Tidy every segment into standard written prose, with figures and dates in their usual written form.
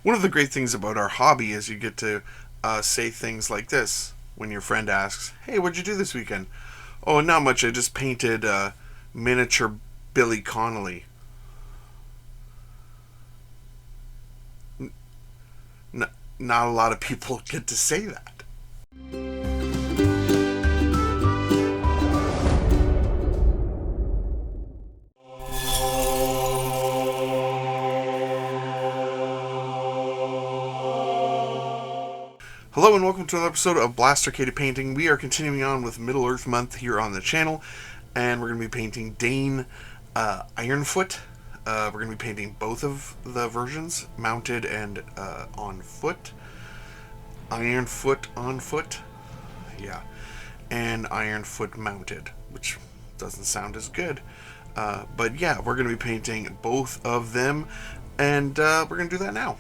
One of the great things about our hobby is you get to say things like this when your friend asks, "Hey, what'd you do this weekend?" "Oh, not much. I just painted miniature Billy Connolly." N- Not a lot of people get to say that. Hello and welcome to another episode of Blast Arcade Painting. We are continuing on with Middle Earth Month here on the channel, and we're going to be painting Dain Ironfoot. We're going to be painting both of the versions, mounted and on foot. Ironfoot on foot, yeah, and Ironfoot mounted, which doesn't sound as good. But yeah, we're going to be painting both of them, and we're going to do that now.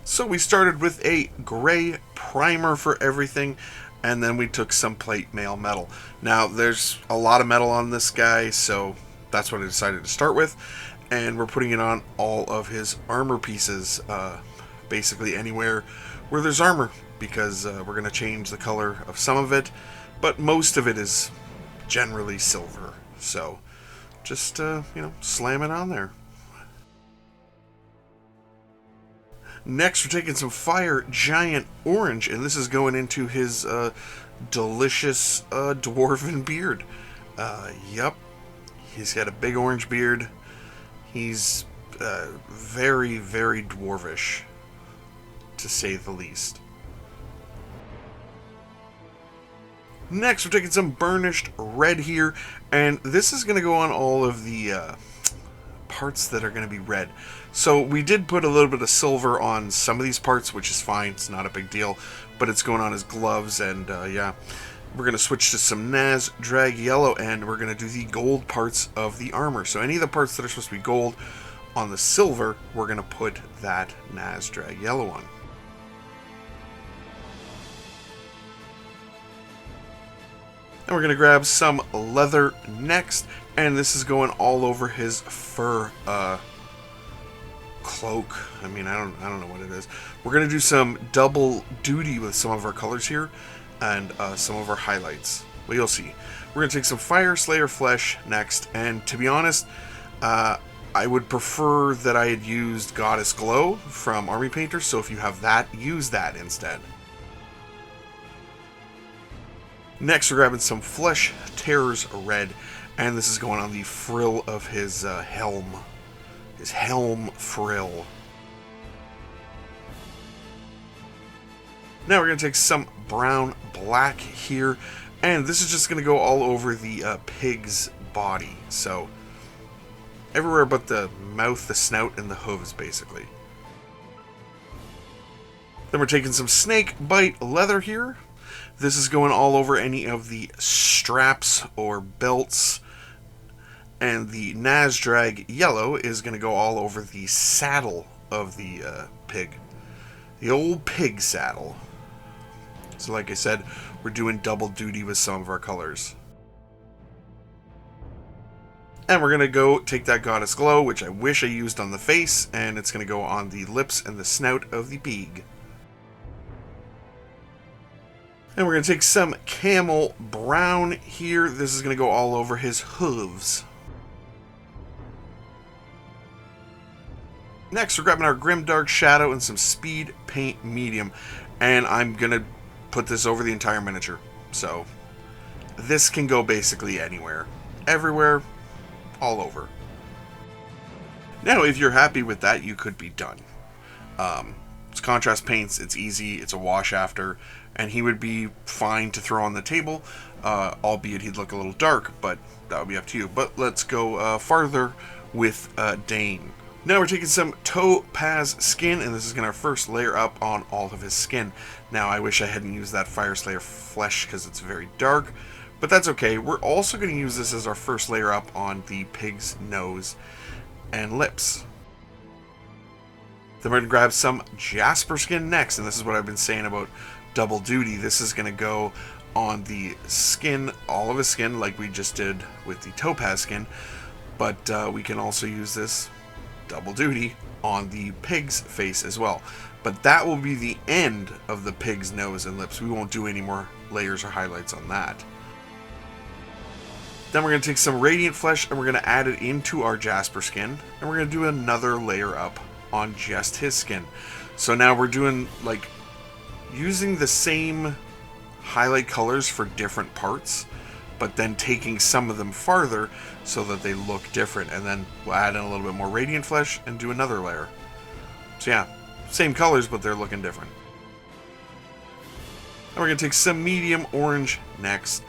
So we started with a gray primer for everything, and then we took some plate mail metal. Now, there's a lot of metal on this guy, so that's what I decided to start with. And we're putting it on all of his armor pieces, basically anywhere where there's armor, because we're going to change the color of some of it, but most of it is generally silver. So just, slam it on there. Next, we're taking some Fire Giant Orange, and this is going into his delicious dwarven beard. Yep, he's got a big orange beard. He's very, very dwarvish, to say the least. Next, we're taking some Burnished Red here, and this is going to go on all of the parts that are going to be red. So we did put a little bit of silver on some of these parts, which is fine, it's not a big deal, but it's going on his gloves, and yeah, we're going to switch to some Naz Drag Yellow, and we're going to do the gold parts of the armor. So any of the parts that are supposed to be gold on the silver, we're going to put that Naz Drag Yellow on. And we're going to grab some leather next, and this is going all over his fur cloak. I mean, I don't know what it is. We're going to do some double duty with some of our colors here, and some of our highlights. Well, you'll see. We're going to take some Fire Slayer Flesh next, and to be honest, I would prefer that I had used Goddess Glow from Army Painter, so if you have that, use that instead. Next, we're grabbing some Flesh Terrors Red, and this is going on the frill of his helm. His helm frill. Now we're going to take some brown black here, and this is just going to go all over the pig's body. So, everywhere but the mouth, the snout, and the hooves, basically. Then we're taking some snake bite leather here. This is going all over any of the straps or belts. And the Naz Drag Yellow is going to go all over the saddle of the pig. The old pig saddle. So like I said, we're doing double duty with some of our colors. And we're going to go take that Goddess Glow, which I wish I used on the face, and it's going to go on the lips and the snout of the pig. And we're going to take some Camel Brown here. This is going to go all over his hooves. Next, we're grabbing our Grimdark Shadow and some Speed Paint Medium, and I'm going to put this over the entire miniature. So, this can go basically anywhere. Everywhere, all over. Now, if you're happy with that, you could be done. It's contrast paints, it's easy, it's a wash after, and he would be fine to throw on the table, albeit he'd look a little dark, but that would be up to you. But let's go farther with Dain. Now we're taking some Topaz Skin, and this is going to first layer up on all of his skin. Now I wish I hadn't used that Fire Slayer Flesh because it's very dark, but that's okay. We're also going to use this as our first layer up on the pig's nose and lips. Then we're going to grab some Jasper Skin next, and this is what I've been saying about double duty. This is going to go on the skin, all of his skin, like we just did with the Topaz Skin, but we can also use this double duty on the pig's face as well. But that will be the end of the pig's nose and lips. We won't do any more layers or highlights on that. Then we're going to take some radiant flesh and we're going to add it into our Jasper skin, and we're going to do another layer up on just his skin. So now we're doing like using the same highlight colors for different parts, but then taking some of them farther so that they look different, and then we'll add in a little bit more radiant flesh and do another layer. So yeah, same colors, but they're looking different. And we're going to take some medium orange next,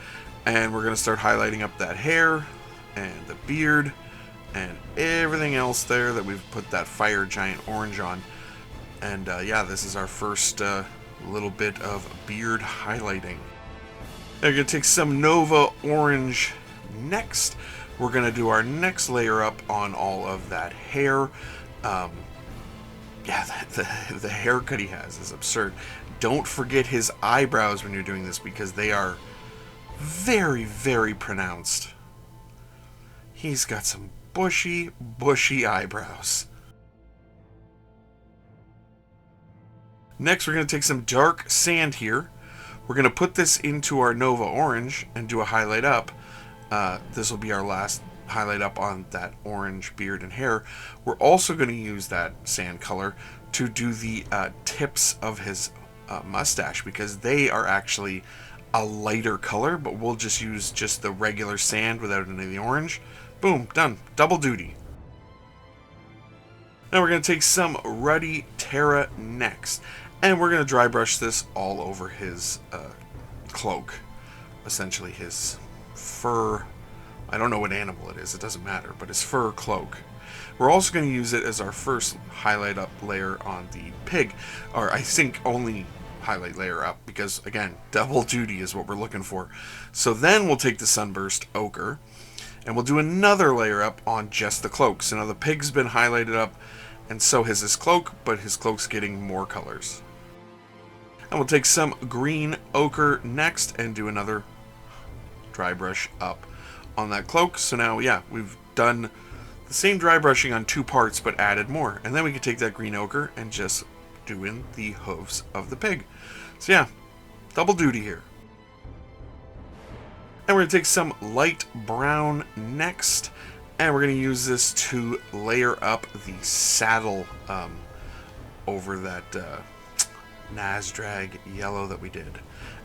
and we're going to start highlighting up that hair and the beard and everything else there that we've put that fire giant orange on. And yeah, this is our first little bit of beard highlighting. Now we're going to take some Nova orange next. We're going to do our next layer up on all of that hair. Yeah, the haircut he has is absurd. Don't forget his eyebrows when you're doing this, because they are very, very pronounced. He's got some bushy eyebrows. Next, we're going to take some dark sand here. We're going to put this into our Nova orange and do a highlight up. This will be our last highlight up on that orange beard and hair. We're also going to use that sand color to do the tips of his mustache, because they are actually a lighter color, but we'll just use just the regular sand without any of the orange. Boom, done. Double duty. Now we're going to take some Ruddy Terra next, and we're going to dry brush this all over his cloak. Essentially his fur. I don't know what animal it is, it doesn't matter, but his fur cloak. We're also going to use it as our first highlight up layer on the pig, or I think only highlight layer up, because again, double duty is what we're looking for. So then we'll take the Sunburst Ochre and we'll do another layer up on just the cloak. So now the pig's been highlighted up, and so has his cloak, but his cloak's getting more colors. And we'll take some green ochre next and do another dry brush up on that cloak. So now, yeah, we've done the same dry brushing on two parts, but added more. And then we can take that green ochre and just do in the hooves of the pig. So yeah, double duty here. And we're going to take some light brown next, and we're going to use this to layer up the saddle over that Nazdrag yellow that we did,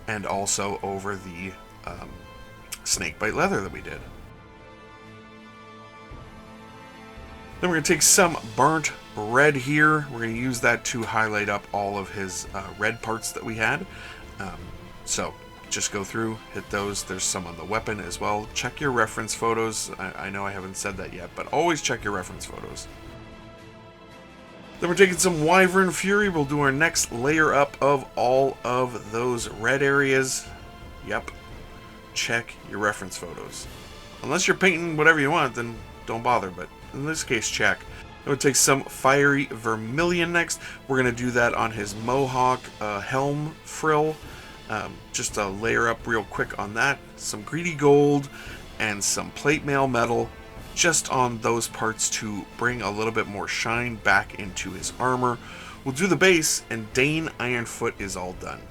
and also over the snakebite leather that we did. Then we're going to take some burnt red here. We're going to use that to highlight up all of his red parts that we had. So just go through, hit those. There's some on the weapon as well. Check your reference photos. I know I haven't said that yet, but always check your reference photos. Then we're taking some Wyvern Fury. We'll do our next layer up of all of those red areas. Yep. Check your reference photos. Unless you're painting whatever you want, then don't bother, but in this case, check. I'm going to take some Fiery Vermilion next. We're going to do that on his Mohawk helm frill. Just a layer up real quick on that. Some Greedy Gold and some Plate Mail Metal just on those parts to bring a little bit more shine back into his armor. We'll do the base, and Dain Ironfoot is all done.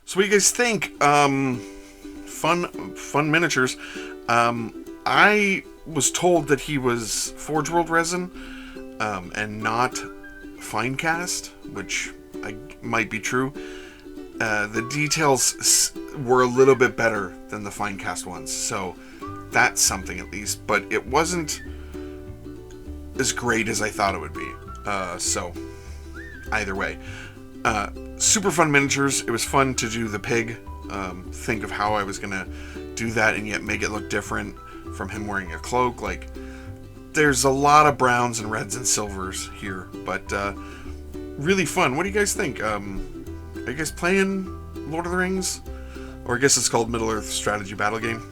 So what do you guys think? Fun miniatures. I was told that he was Forge World resin and not fine cast, which might be true. The details were a little bit better than the fine cast ones, so that's something at least. But it wasn't as great as I thought it would be. So either way. Super fun miniatures. It was fun to do the pig. Think of how I was going to do that and yet make it look different from him wearing a cloak. Like, there's a lot of browns and reds and silvers here, but really fun. What do you guys think? Are you guys playing Lord of the Rings? Or I guess it's called Middle-earth Strategy Battle Game.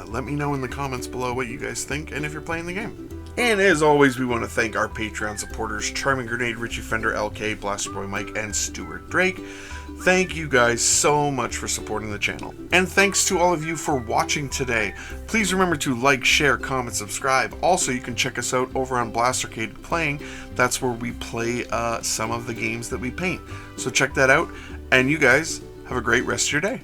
Let me know in the comments below what you guys think and if you're playing the game. And as always, we want to thank our Patreon supporters, Charming Grenade, Richie Fender, LK, Blaster Boy Mike, and Stuart Drake. Thank you guys so much for supporting the channel. And thanks to all of you for watching today. Please remember to like, share, comment, subscribe. Also, you can check us out over on Blastercade Playing. That's where we play some of the games that we paint. So check that out. And you guys have a great rest of your day.